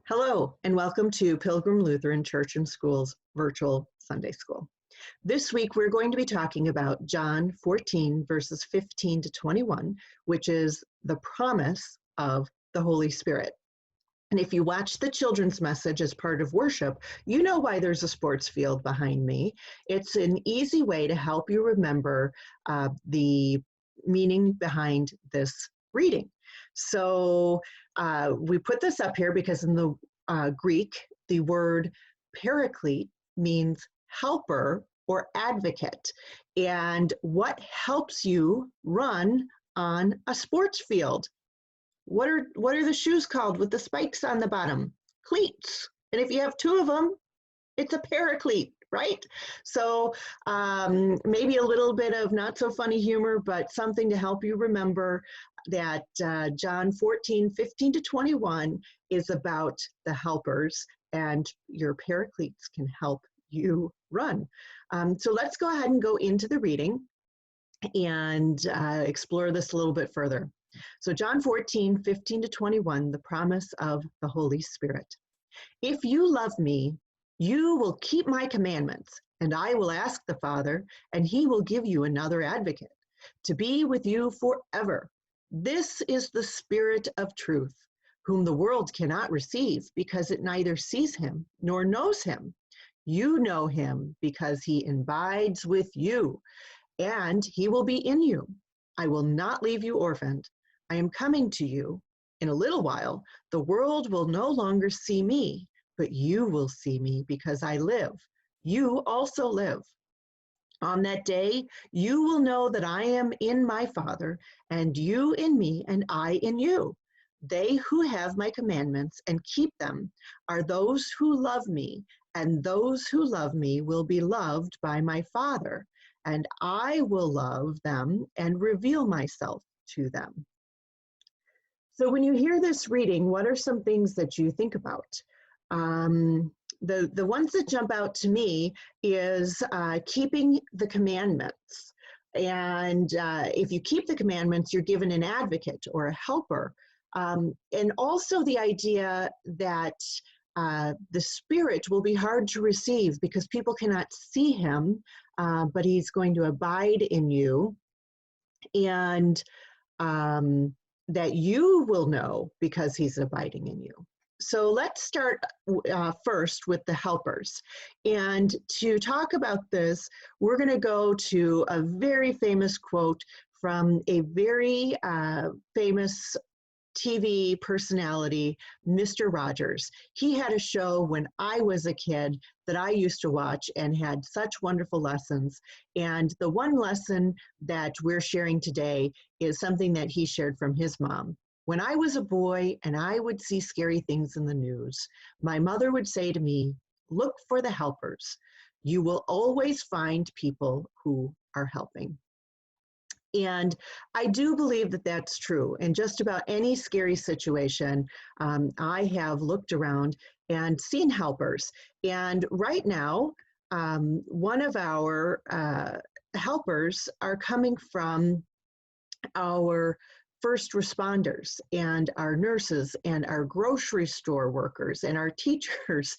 Hello, and welcome to Pilgrim Lutheran Church and School's virtual Sunday School. This week, we're going to be talking about John 14, verses 15 to 21, which is the promise of the Holy Spirit. And if you watch the children's message as part of worship, you know why there's a sports field behind me. It's an easy way to help you remember the meaning behind this reading. So we put this up here because in the Greek, the word paraclete means helper or advocate. And what helps you run on a sports field? What are the shoes called with the spikes on the bottom? Cleats. And if you have two of them, it's a paraclete, right? So maybe a little bit of not so funny humor, but something to help you remember that John 14, 15 to 21 is about the helpers, and your paracletes can help you run. So let's go ahead and go into the reading and explore this a little bit further. So John 14, 15 to 21, the promise of the Holy Spirit. If you love me, you will keep my commandments, and I will ask the Father, and he will give you another advocate to be with you forever. This is the Spirit of truth, whom the world cannot receive because it neither sees him nor knows him. You know him because he abides with you, and he will be in you. I will not leave you orphaned. I am coming to you. In a little while, the world will no longer see me, but you will see me because I live. You also live. On that day, you will know that I am in my Father, and you in me, and I in you. They who have my commandments and keep them are those who love me, and those who love me will be loved by my Father, and I will love them and reveal myself to them. So when you hear this reading, what are some things that you think about? The ones that jump out to me is keeping the commandments. And if you keep the commandments, you're given an advocate or a helper. And also the idea that the Spirit will be hard to receive because people cannot see him, but he's going to abide in you. And that you will know because he's abiding in you. So let's start first with the helpers. And to talk about this, we're going to go to a very famous quote from a very famous TV personality, Mr. Rogers. He had a show when I was a kid that I used to watch and had such wonderful lessons. And the one lesson that we're sharing today is something that he shared from his mom. When I was a boy and I would see scary things in the news, my mother would say to me, "Look for the helpers. You will always find people who are helping." And I do believe that that's true. In just about any scary situation, I have looked around and seen helpers. And right now, one of our helpers are coming from our first responders and our nurses and our grocery store workers and our teachers.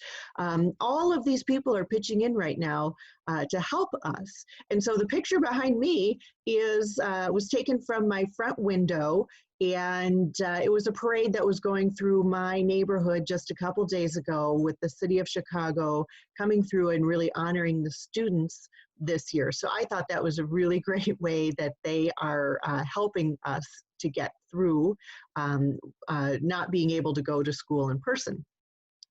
All of these people are pitching in right now to help us. And so the picture behind me was taken from my front window, and it was a parade that was going through my neighborhood just a couple days ago with the city of Chicago coming through and really honoring the students this year. So I thought that was a really great way that they are helping us to get through not being able to go to school in person.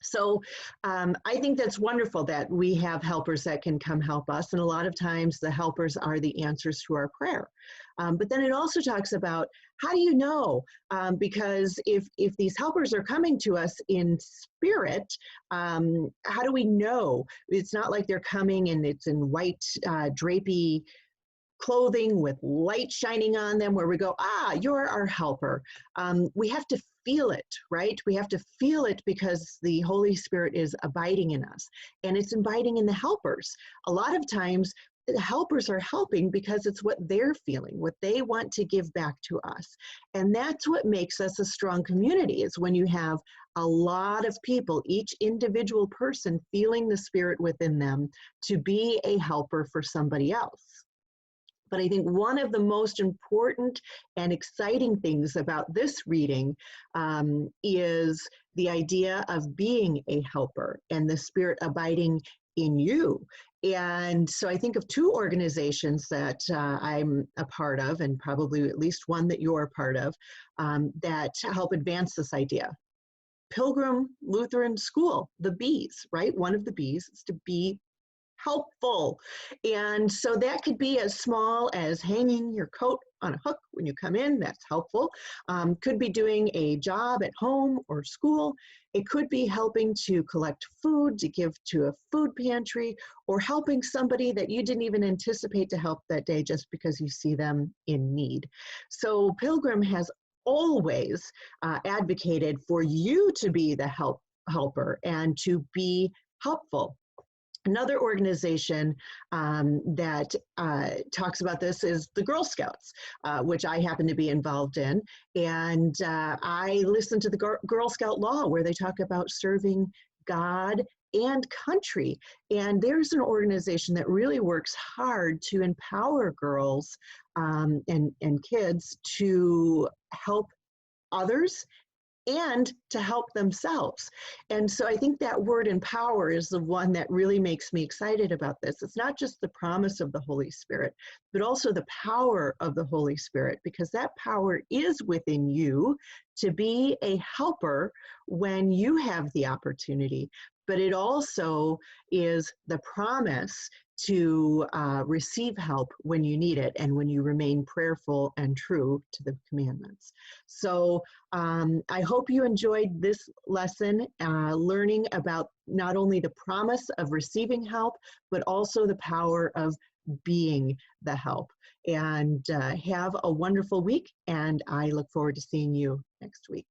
So I think that's wonderful that we have helpers that can come help us. And a lot of times the helpers are the answers to our prayer. But then it also talks about, how do you know? Because if these helpers are coming to us in spirit, how do we know? It's not like they're coming and it's in white drapey clothing with light shining on them where we go, you're our helper. We have to feel it, right? We have to feel it because the Holy Spirit is abiding in us, and it's abiding in the helpers. A lot of times helpers are helping because it's what they're feeling, what they want to give back to us. And that's what makes us a strong community, is when you have a lot of people, each individual person feeling the spirit within them to be a helper for somebody else. But I think one of the most important and exciting things about this reading is the idea of being a helper and the spirit abiding in you. And so I think of two organizations that I'm a part of, and probably at least one that you're a part of, that help advance this idea. Pilgrim Lutheran School, the B's, right? One of the B's is to be helpful. And so that could be as small as hanging your coat on a hook when you come in, that's helpful. Could be doing a job at home or school. It could be helping to collect food to give to a food pantry, or helping somebody that you didn't even anticipate to help that day just because you see them in need. So Pilgrim has always advocated for you to be the helper and to be helpful. Another organization that talks about this is the Girl Scouts, which I happen to be involved in. And I listen to the Girl Scout Law, where they talk about serving God and country. And there's an organization that really works hard to empower girls and kids to help others and to help themselves. And so I think that word empower is the one that really makes me excited about this. It's not just the promise of the Holy Spirit, but also the power of the Holy Spirit, because that power is within you to be a helper when you have the opportunity. But it also is the promise to receive help when you need it and when you remain prayerful and true to the commandments. So I hope you enjoyed this lesson, learning about not only the promise of receiving help, but also the power of being the help. And have a wonderful week, and I look forward to seeing you next week.